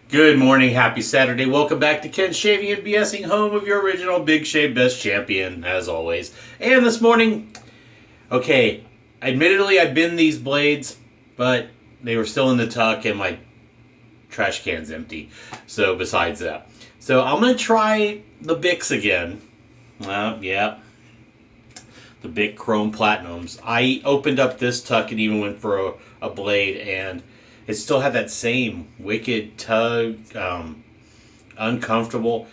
Good morning, happy Saturday. Welcome back to Ken's Shaving and BSing, home of your original Big Shave Best champion, as always. And this morning, okay, admittedly I binned these blades, but they were still in the tuck and my trash can's empty. So besides that. So I'm going to try the BICs again. Yeah, the BIC Chrome Platinums. I opened up this tuck and even went for a blade, and it still had that same wicked tug, uncomfortable.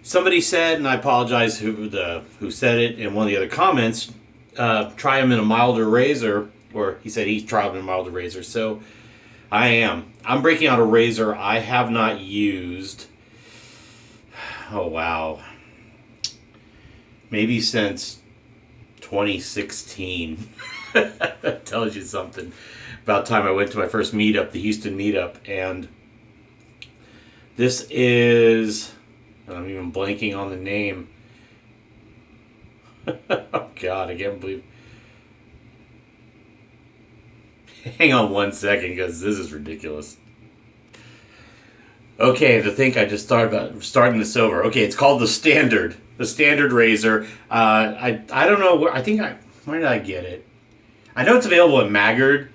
Somebody said, and I apologize who said it in one of the other comments, try them in a milder razor, or he said he tried them in a milder razor. So I'm breaking out a razor I have not used. Oh wow, maybe since 2016. That tells you something. About time I went to my first meetup, the Houston meetup, and this is, I'm even blanking on the name. Oh God, I can't believe. Hang on one second, because this is ridiculous. Okay, to think I just thought about starting this over. Okay, it's called the Standard razor. I don't know where. Where did I get it? I know it's available at Maggard,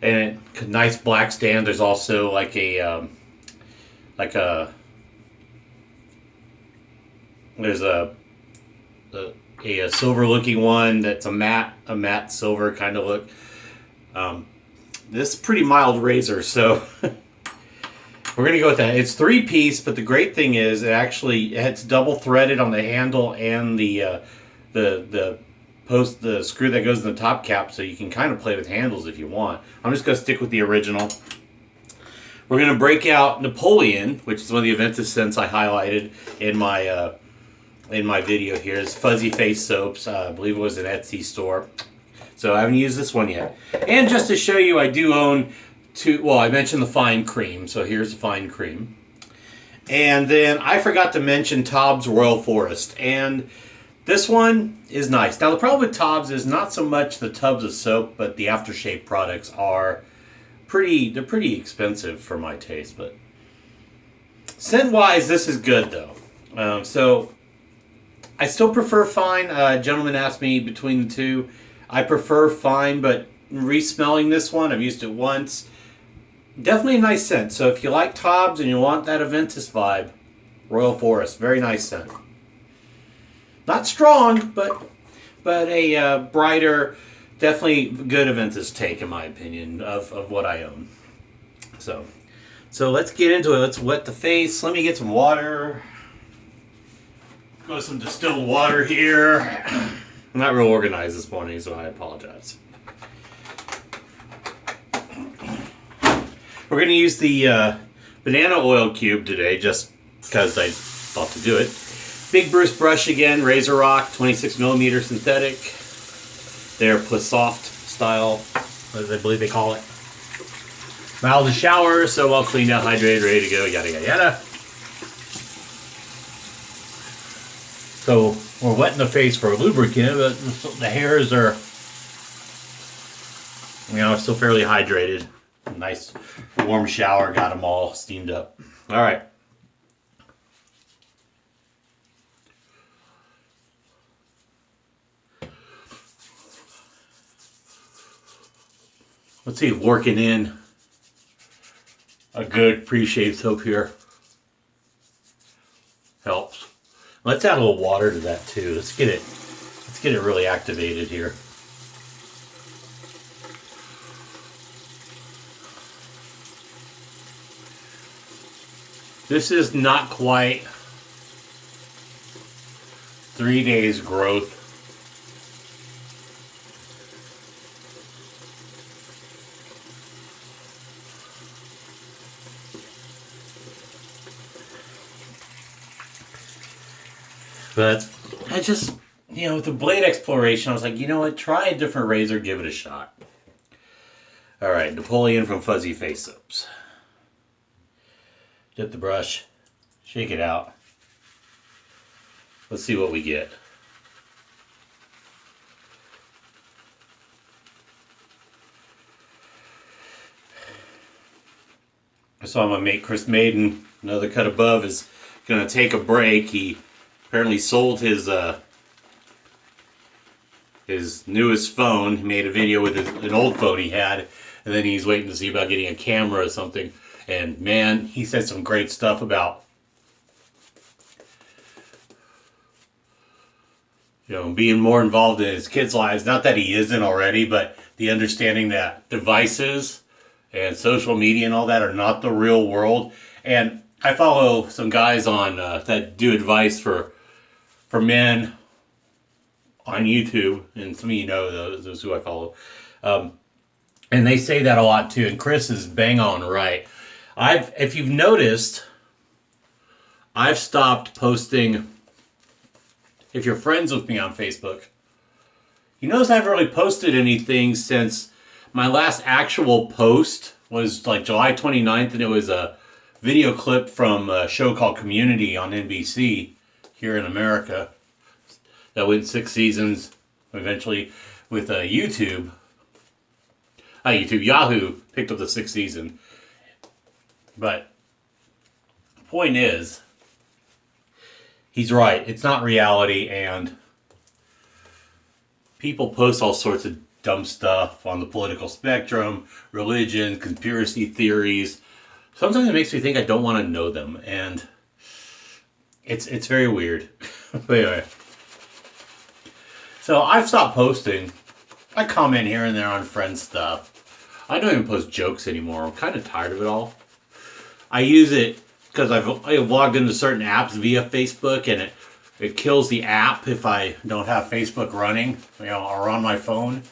and nice black stand. There's also like a there's a silver looking one that's a matte silver kind of look. This is pretty mild razor, so we're gonna go with that. It's 3-piece, but the great thing is it's double threaded on the handle and the screw that goes in the top cap, so you can kind of play with handles if you want. I'm just gonna stick with the original. We're gonna break out Napoleon, which is one of the Aventus scents I highlighted in my video here. It's Fuzzy Face soaps. I believe it was an Etsy store. So I haven't used this one yet. And just to show you, I do own I mentioned the fine cream, so here's the fine cream. And then I forgot to mention Taub's Royal Forest, and this one is nice. Now the problem with Taub's is not so much the tubs of soap, but the aftershave products are pretty expensive for my taste. But scent-wise, this is good though. So I still prefer fine. A gentleman asked me between the two. I prefer fine, but re-smelling this one, I've used it once. Definitely a nice scent. So if you like Taub's and you want that Aventus vibe, Royal Forest, very nice scent. Not strong, but a brighter, definitely good Aventus take in my opinion of what I own. So let's get into it. Let's wet the face. Let me get some water. Go with some distilled water here. I'm not real organized this morning, so I apologize. We're going to use the banana oil cube today, just because I thought to do it. Big Bruce brush again, Razor Rock, 26mm synthetic. They're Plissoft style, as I believe they call it. Mild to shower, so well cleaned out, hydrated, ready to go, yada yada yada. So we're wetting the face for a lubricant, but the hairs are, still fairly hydrated. Nice warm shower, got them all steamed up. All right. Let's see if working in a good pre-shave soap here helps. Let's add a little water to that too. Let's get it really activated here. This is not quite 3 days growth. But I just, with the blade exploration, I was like, you know what, try a different razor, give it a shot. All right, Napoleon from Fuzzy Face Soaps. Dip the brush, shake it out. Let's see what we get. I saw my mate Chris Maiden, another cut above, is going to take a break. He apparently sold his newest phone. He made a video with an old phone he had, and then he's waiting to see about getting a camera or something. And man, he said some great stuff about, you know, being more involved in his kids' lives. Not that he isn't already, but the understanding that devices and social media and all that are not the real world. And I follow some guys on that do advice for men on YouTube, and some of you know those who I follow. And they say that a lot too, and Chris is bang on right. If you've noticed, I've stopped posting. If you're friends with me on Facebook, you notice I haven't really posted anything since my last actual post was like July 29th, and it was a video clip from a show called Community on NBC here in America that went 6 seasons eventually with YouTube. Yahoo picked up the 6th season. But the point is, he's right. It's not reality, and people post all sorts of dumb stuff on the political spectrum, religion, conspiracy theories. Sometimes it makes me think I don't want to know them, and it's very weird. But anyway, so I've stopped posting. I comment here and there on friends' stuff. I don't even post jokes anymore. I'm kind of tired of it all. I use it because I've logged into certain apps via Facebook, and it kills the app if I don't have Facebook running, or on my phone.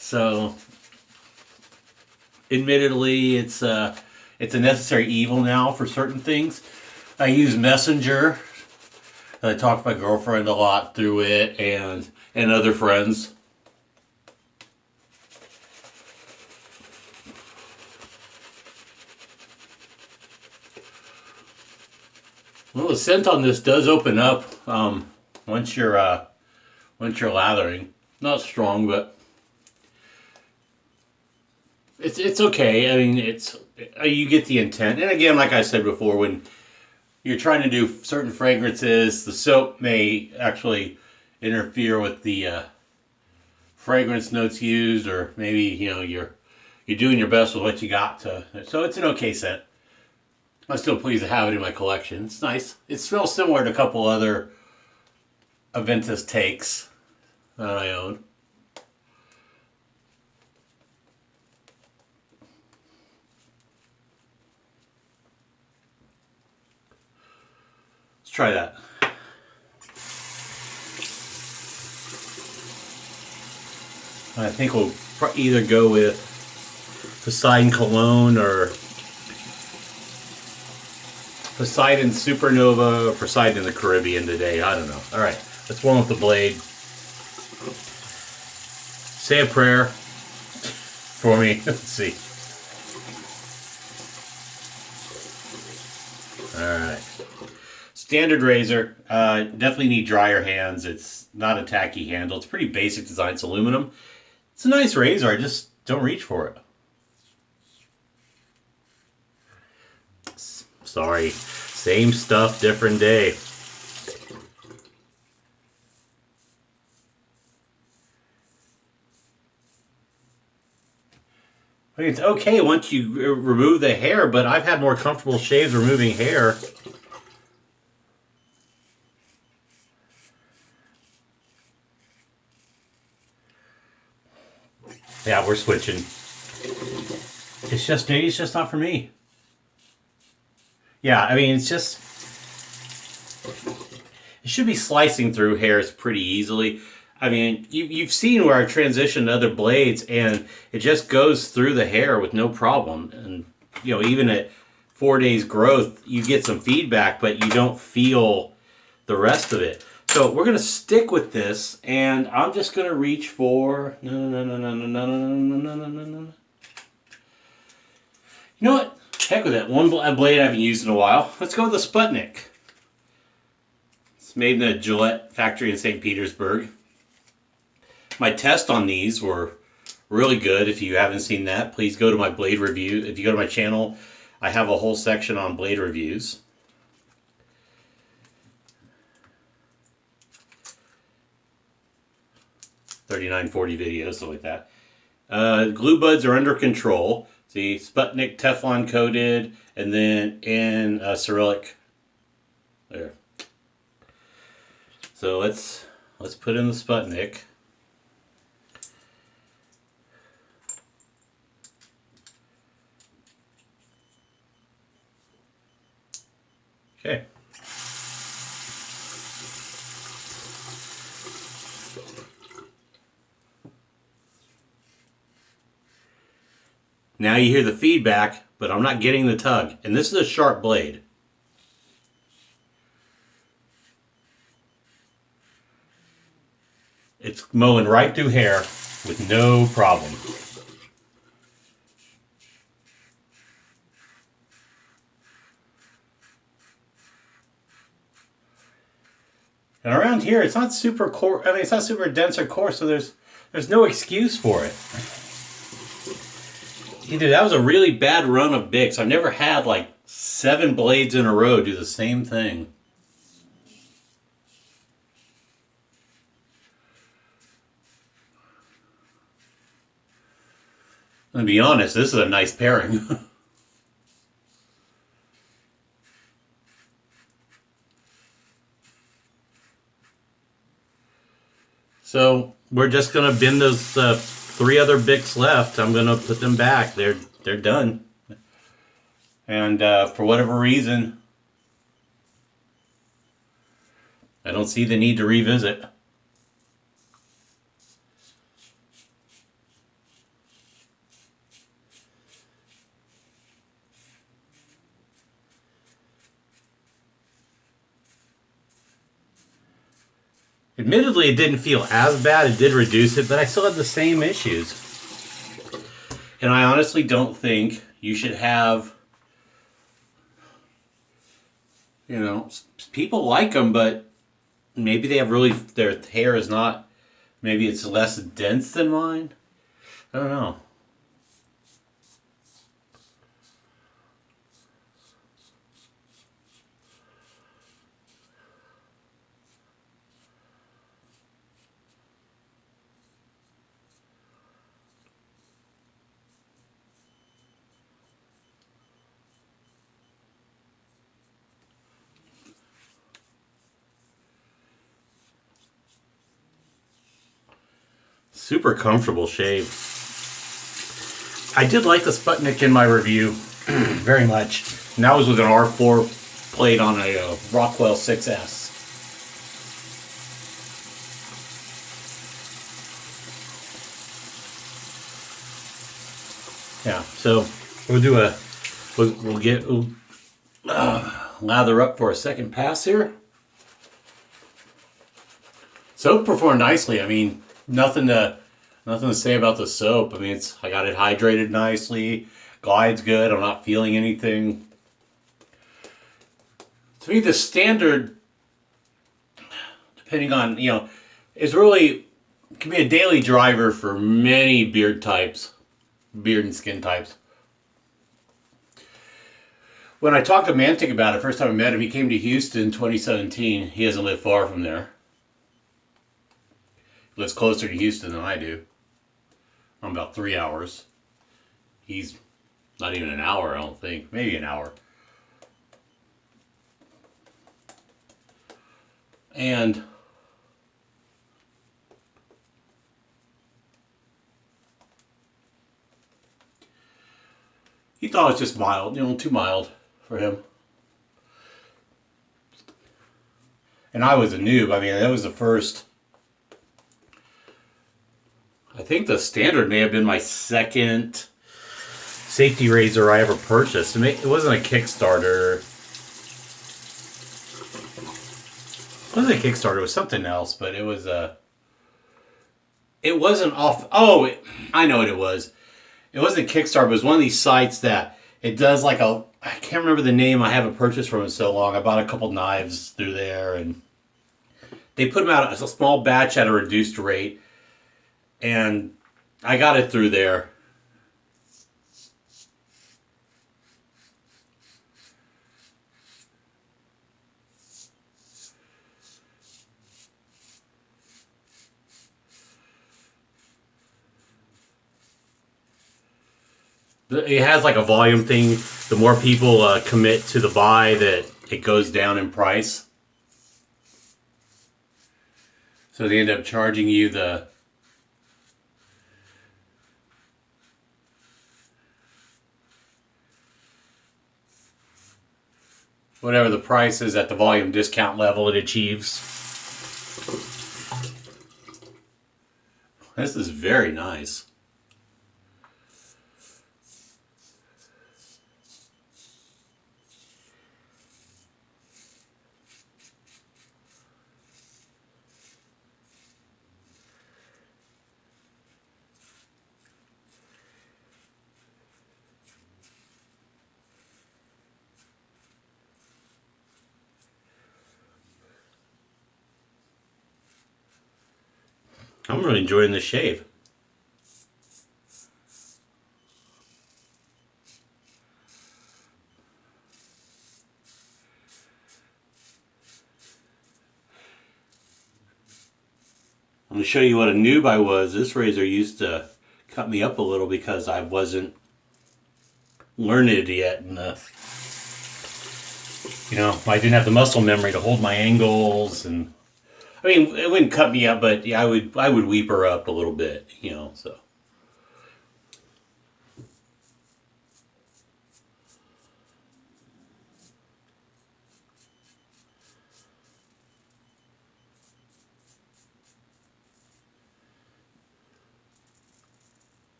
So, admittedly, it's a necessary evil now for certain things. I use Messenger. I talk to my girlfriend a lot through it, and other friends. Well, the scent on this does open up once you're lathering. Not strong, but it's okay. I mean, you get the intent. And again, like I said before, when you're trying to do certain fragrances, the soap may actually interfere with the fragrance notes used, or maybe you're doing your best with what you got to. So it's an okay scent. I'm still pleased to have it in my collection. It's nice. It smells similar to a couple other Aventus takes that I own. Let's try that. I think we'll either go with Poseidon Cologne or Poseidon Supernova or Poseidon in the Caribbean today. I don't know. All right, let's warm up the blade. Say a prayer for me. Let's see. All right. Standard razor. Definitely need drier hands. It's not a tacky handle. It's pretty basic design. It's aluminum. It's a nice razor. I just don't reach for it. Sorry. Same stuff, different day. I mean, it's okay once you remove the hair, but I've had more comfortable shaves removing hair. Yeah, we're switching. It's just, maybe it's just not for me. Yeah, I mean, it's just, it should be slicing through hairs pretty easily. I mean, you've seen where I transitioned to other blades, and it just goes through the hair with no problem. And, even at 4 days growth, you get some feedback, but you don't feel the rest of it. So we're going to stick with this, and I'm just going to reach for, no. You know what? Heck with it. One blade I haven't used in a while. Let's go with the Sputnik. It's made in the Gillette factory in St. Petersburg. My tests on these were really good. If you haven't seen that, please go to my blade review. If you go to my channel, I have a whole section on blade reviews. $39.40 videos, something like that. Glue buds are under control. See, Sputnik Teflon coated, and then in Cyrillic. There. So let's put in the Sputnik. Okay. Now you hear the feedback, but I'm not getting the tug. And this is a sharp blade. It's mowing right through hair with no problem. And around here, it's not super coarse. I mean, it's not super dense or coarse, so there's no excuse for it. Either that was a really bad run of BICs. I've never had like 7 blades in a row do the same thing. And to be honest, this is a nice pairing. So we're just gonna bin those 3 other BICs left. I'm gonna put them back. They're done. And for whatever reason, I don't see the need to revisit. Admittedly, it didn't feel as bad. It did reduce it, but I still had the same issues. And I honestly don't think you should have, you know, people like them, but maybe they have really, their hair is not, maybe it's less dense than mine. I don't know. Super comfortable shave. I did like the Sputnik in my review very much. And that was with an R4 plate on a Rockwell 6S. Yeah, so we'll do a, we'll lather up for a second pass here. Soap performed nicely. I mean, nothing to say about the soap. I mean, I got it hydrated nicely. Glides good. I'm not feeling anything. To me, the standard, depending on, you know, is really, can be a daily driver for many beard types, beard and skin types. When I talked to Mantic about it, first time I met him, he came to Houston in 2017. He doesn't live far from there. He lives closer to Houston than I do. I'm about 3 hours. He's not even an hour, I don't think. Maybe an hour. And he thought it was just mild, you know, too mild for him. And I was a noob. I mean, that was the first. I think the standard may have been my second safety razor I ever purchased. It wasn't a Kickstarter. It wasn't a Kickstarter. It was something else, but it was it wasn't off. Oh, I know what it was. It wasn't Kickstarter. It was one of these sites that it does like a. I can't remember the name. I haven't purchased from it so long. I bought a couple knives through there, and they put them out as a small batch at a reduced rate. And I got it through there. It has like a volume thing. The more people commit to the buy, that it goes down in price. So they end up charging you the whatever the price is at the volume discount level it achieves. This is very nice. I'm really enjoying this shave. I'm going to show you what a noob I was. This razor used to cut me up a little because I wasn't learned yet. And I didn't have the muscle memory to hold my angles. And I mean, it wouldn't cut me up, but yeah, I would weep her up a little bit, so.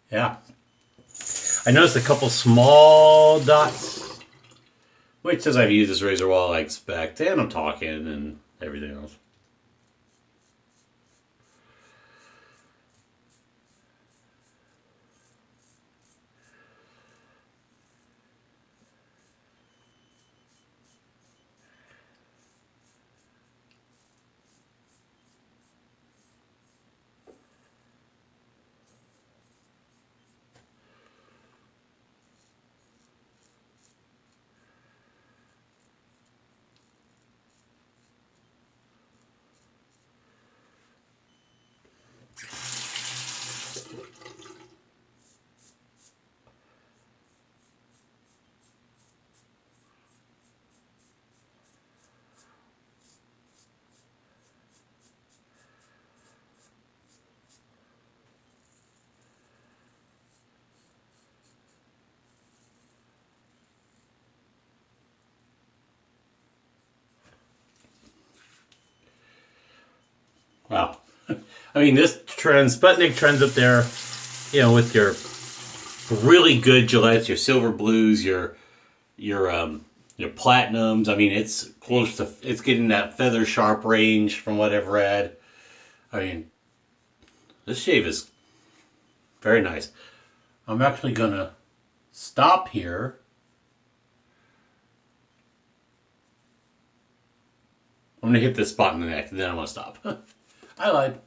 Yeah. I noticed a couple small dots, which says I've used this razor while I expect, and I'm talking and everything else. Wow. I mean, this trends, Sputnik trends up there, with your really good Gillettes, your silver blues, your platinums. I mean, it's close to, it's getting that feather sharp range from what I've read. I mean, this shave is very nice. I'm actually going to stop here. I'm going to hit this spot in the neck, and then I'm going to stop. I lied.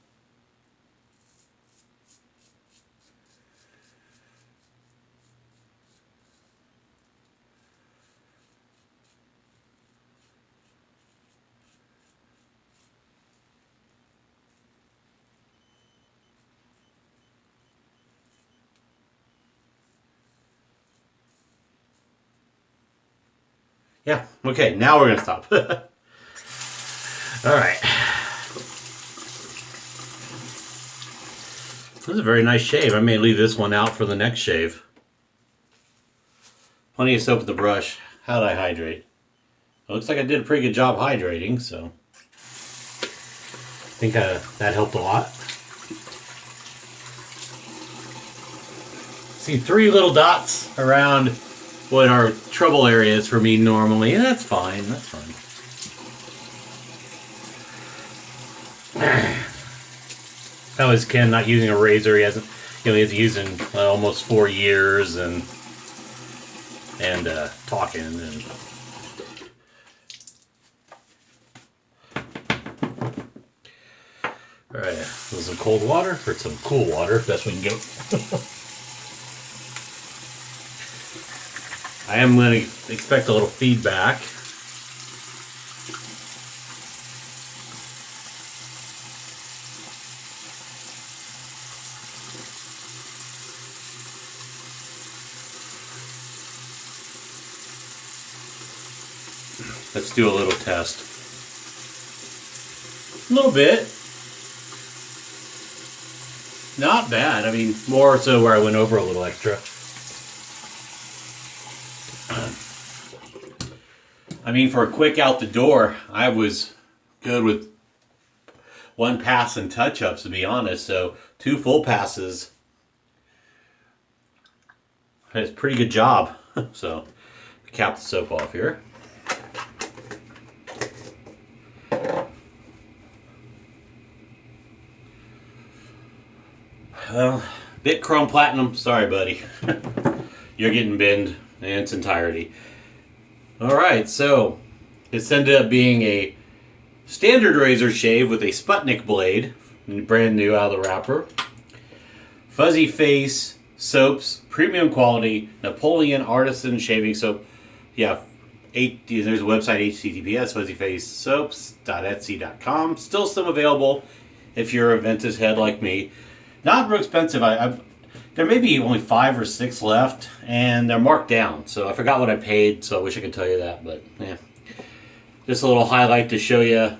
Yeah, okay, now we're going to stop. All right. This is a very nice shave. I may leave this one out for the next shave. Plenty of soap in the brush. How'd I hydrate? It looks like I did a pretty good job hydrating, so I think that helped a lot. See 3 little dots around what are trouble areas for me normally, and that's fine. That's fine. How is Ken not using a razor? He hasn't, he's using almost 4 years and talking and. All right, some cold water or some cool water. Best we can go. I am going to expect a little feedback. Let's do a little test. A little bit. Not bad. I mean, more so where I went over a little extra. I mean, for a quick out the door, I was good with 1 pass and touch-ups, to be honest. So 2 full passes. That's a pretty good job. So, cap the soap off here. Well, BIC Chrome Platinum, sorry buddy. You're getting binned in its entirety. Alright, so this ended up being a standard razor shave with a Sputnik blade, brand new out of the wrapper. Fuzzy Face soaps, premium quality, Napoleon Artisan Shaving Soap. Yeah, there's a website, https fuzzyfacesoaps.etsy.com. Still some available if you're a Ventus head like me. Not real expensive. There may be only 5 or 6 left, and they're marked down. So I forgot what I paid, so I wish I could tell you that. But yeah, just a little highlight to show you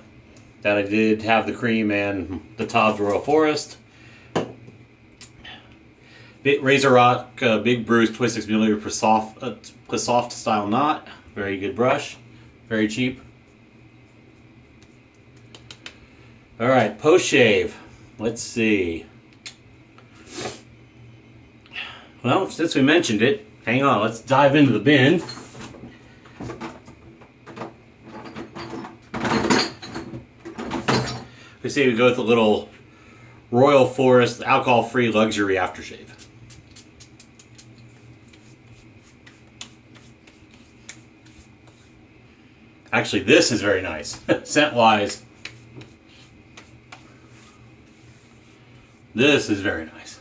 that I did have the cream and the Todd's Royal Forest. Razor Rock Big Bruce 26mm per soft style knot. Very good brush. Very cheap. All right, post shave. Let's see. Well, since we mentioned it, hang on, let's dive into the bin. We say we go with a little Royal Forest alcohol-free luxury aftershave. Actually, this is very nice, scent-wise. This is very nice.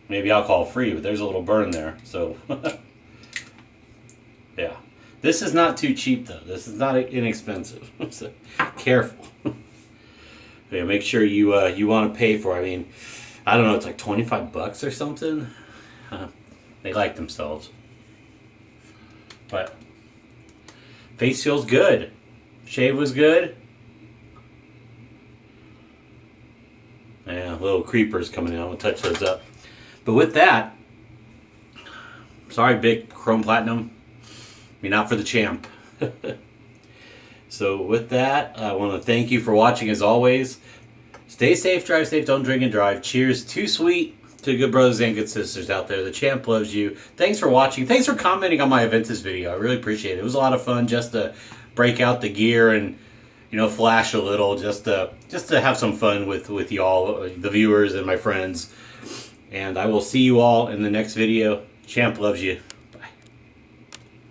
Maybe alcohol-free, but there's a little burn there, so yeah. This is not too cheap, though. This is not inexpensive. So, careful. Yeah, make sure you want to pay for it. I mean, I don't know, it's like 25 bucks or something. They like themselves. But face feels good. Shave was good. Yeah, little creepers coming in. I'm going to touch those up. But with that, sorry, BIC Chrome Platinum. You're not for the champ. So with that, I want to thank you for watching as always. Stay safe, drive safe, don't drink and drive. Cheers, too sweet to good brothers and good sisters out there. The champ loves you. Thanks for watching. Thanks for commenting on my Aventus video. I really appreciate it. It was a lot of fun just to break out the gear and, you know, flash a little, just to have some fun with y'all, the viewers and my friends. And I will see you all in the next video. Champ loves you.